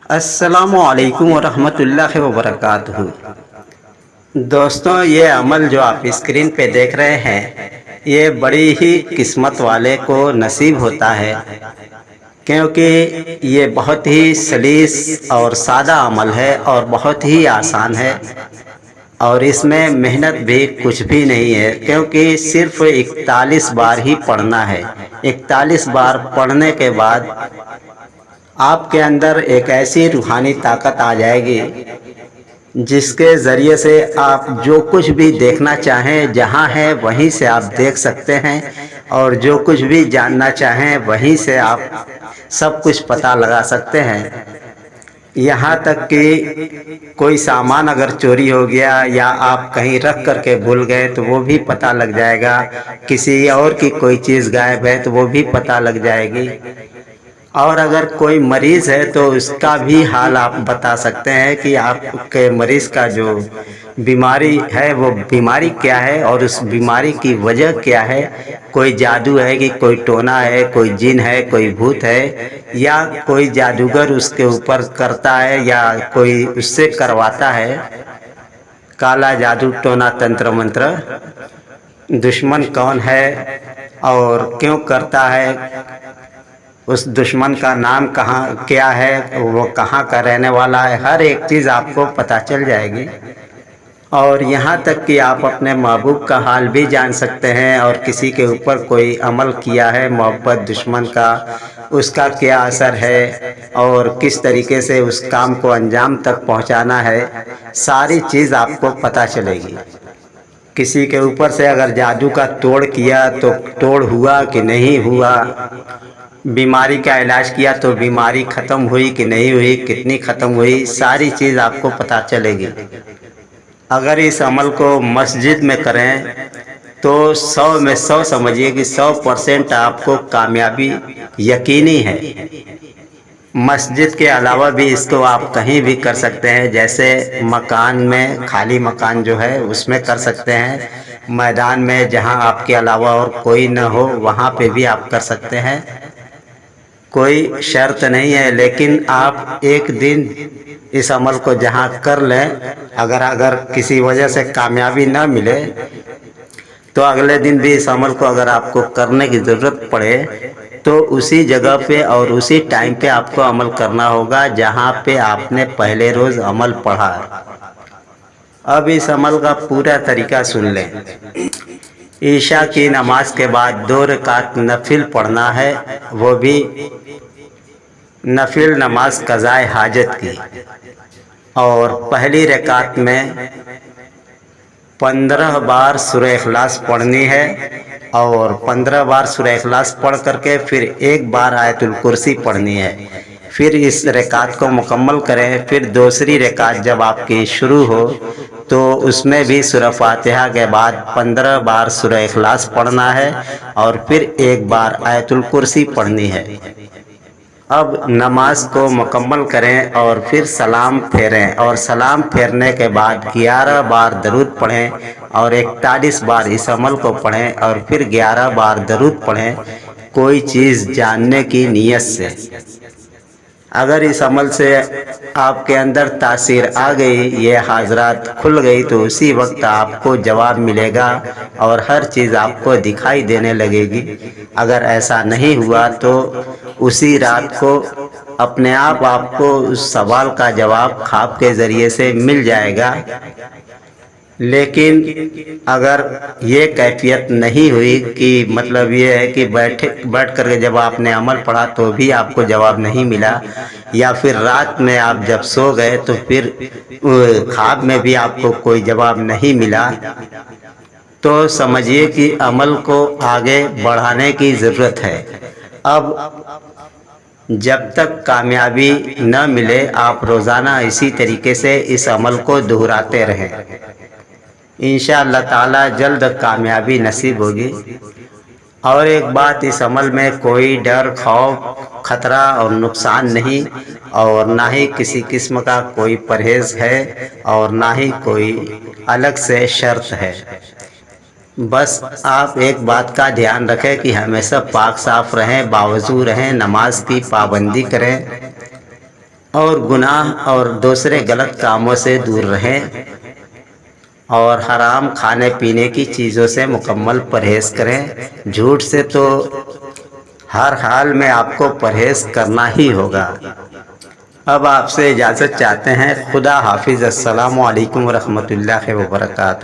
السلام علیکم ورحمۃ اللہ وبرکاتہ۔ دوستوں، یہ عمل جو آپ اسکرین پہ دیکھ رہے ہیں یہ بڑی ہی قسمت والے کو نصیب ہوتا ہے، کیونکہ یہ بہت ہی سلیس اور سادہ عمل ہے اور بہت ہی آسان ہے، اور اس میں محنت بھی کچھ بھی نہیں ہے، کیونکہ صرف 41 بار ہی پڑھنا ہے۔ 41 بار پڑھنے کے بعد آپ کے اندر ایک ایسی روحانی طاقت آ جائے گی جس کے ذریعے سے آپ جو کچھ بھی دیکھنا چاہیں جہاں ہے وہیں سے آپ دیکھ سکتے ہیں، اور جو کچھ بھی جاننا چاہیں وہیں سے آپ سب کچھ پتہ لگا سکتے ہیں۔ یہاں تک کہ کوئی سامان اگر چوری ہو گیا یا آپ کہیں رکھ کر کے بھول گئے تو وہ بھی پتہ لگ جائے گا، کسی اور کی کوئی چیز غائب ہے تو وہ بھی پتہ لگ جائے گی، اور اگر کوئی مریض ہے تو اس کا بھی حال آپ بتا سکتے ہیں کہ آپ کے مریض کا جو بیماری ہے وہ بیماری کیا ہے اور اس بیماری کی وجہ کیا ہے۔ کوئی جادو ہے کہ کوئی ٹونا ہے، کوئی جن ہے، کوئی بھوت ہے، یا کوئی جادوگر اس کے اوپر کرتا ہے یا کوئی اس سے کرواتا ہے۔ کالا جادو، ٹونا، تنتر منتر، دشمن کون ہے اور کیوں کرتا ہے، اس دشمن کا نام کیا ہے، وہ کہاں کا رہنے والا ہے، ہر ایک چیز آپ کو پتہ چل جائے گی، اور یہاں تک کہ آپ اپنے محبوب کا حال بھی جان سکتے ہیں، اور کسی کے اوپر کوئی عمل کیا ہے محبت دشمن کا، اس کا کیا اثر ہے اور کس طریقے سے اس کام کو انجام تک پہنچانا ہے، ساری چیز آپ کو پتہ چلے گی۔ کسی کے اوپر سے اگر جادو کا توڑ کیا تو توڑ ہوا کہ نہیں ہوا، بیماری کا علاج کیا تو بیماری ختم ہوئی کہ نہیں ہوئی، کتنی ختم ہوئی، ساری چیز آپ کو پتہ چلے گی۔ اگر اس عمل کو مسجد میں کریں تو 100 میں 100 سمجھیے کہ 100% آپ کو کامیابی یقینی ہے۔ مسجد کے علاوہ بھی اس کو آپ کہیں بھی کر سکتے ہیں، جیسے مکان میں، خالی مکان جو ہے اس میں کر سکتے ہیں، میدان میں جہاں آپ کے علاوہ اور کوئی نہ ہو وہاں پہ بھی آپ کر سکتے ہیں، کوئی شرط نہیں ہے۔ لیکن آپ ایک دن اس عمل کو جہاں کر لیں، اگر کسی وجہ سے کامیابی نہ ملے تو اگلے دن بھی اس عمل کو اگر آپ کو کرنے کی ضرورت پڑے تو اسی جگہ پہ اور اسی ٹائم پہ آپ کو عمل کرنا ہوگا جہاں پہ آپ نے پہلے روز عمل پڑھا۔ اب اس عمل کا پورا طریقہ سن لیں۔ عشاء کی نماز کے بعد 2 رکعت نفل پڑھنا ہے، وہ بھی نفل نماز قضاء حاجت کی، اور پہلی رکعت میں 15 بار سورہ اخلاص پڑھنی ہے، اور 15 بار سورہ اخلاص پڑھ کر کے پھر 1 بار آیت الکرسی پڑھنی ہے۔ پھر اس رکعت کو مکمل کریں۔ پھر دوسری رکعت جب آپ کی شروع ہو تو اس میں بھی سورہ فاتحہ کے بعد 15 بار سورہ اخلاص پڑھنا ہے، اور پھر 1 بار آیت الکرسی پڑھنی ہے۔ اب نماز کو مکمل کریں اور پھر سلام پھیریں، اور سلام پھیرنے کے بعد 11 بار درود پڑھیں اور 41 بار اس عمل کو پڑھیں، اور پھر 11 بار درود پڑھیں کوئی چیز جاننے کی نیت سے۔ اگر اس عمل سے آپ کے اندر تاثیر آ گئی، یہ حاضرات کھل گئی، تو اسی وقت آپ کو جواب ملے گا اور ہر چیز آپ کو دکھائی دینے لگے گی۔ اگر ایسا نہیں ہوا تو اسی رات کو اپنے آپ کو اس سوال کا جواب خواب کے ذریعے سے مل جائے گا۔ لیکن اگر یہ کیفیت نہیں ہوئی کہ مطلب یہ ہے کہ بیٹھ کر کے جب آپ نے عمل پڑھا تو بھی آپ کو جواب نہیں ملا، یا پھر رات میں آپ جب سو گئے تو پھر خواب میں بھی آپ کو کوئی جواب نہیں ملا، تو سمجھیے کہ عمل کو آگے بڑھانے کی ضرورت ہے۔ اب جب تک کامیابی نہ ملے آپ روزانہ اسی طریقے سے اس عمل کو دہراتے رہیں، انشاءاللہ تعالی جلد کامیابی نصیب ہوگی۔ اور ایک بات، اس عمل میں کوئی ڈر، خوف، خطرہ اور نقصان نہیں، اور نہ ہی کسی قسم کا کوئی پرہیز ہے، اور نہ ہی کوئی الگ سے شرط ہے۔ بس آپ ایک بات کا دھیان رکھیں کہ ہمیشہ پاک صاف رہیں، باوضو رہیں، نماز کی پابندی کریں۔ اور گناہ اور دوسرے غلط کاموں سے دور رہیں اور حرام کھانے پینے کی چیزوں سے مکمل پرہیز کریں۔ جھوٹ سے تو ہر حال میں آپ کو پرہیز کرنا ہی ہوگا۔ اب آپ سے اجازت چاہتے ہیں۔ خدا حافظ۔ السلام علیکم ورحمۃ اللہ وبرکاتہ۔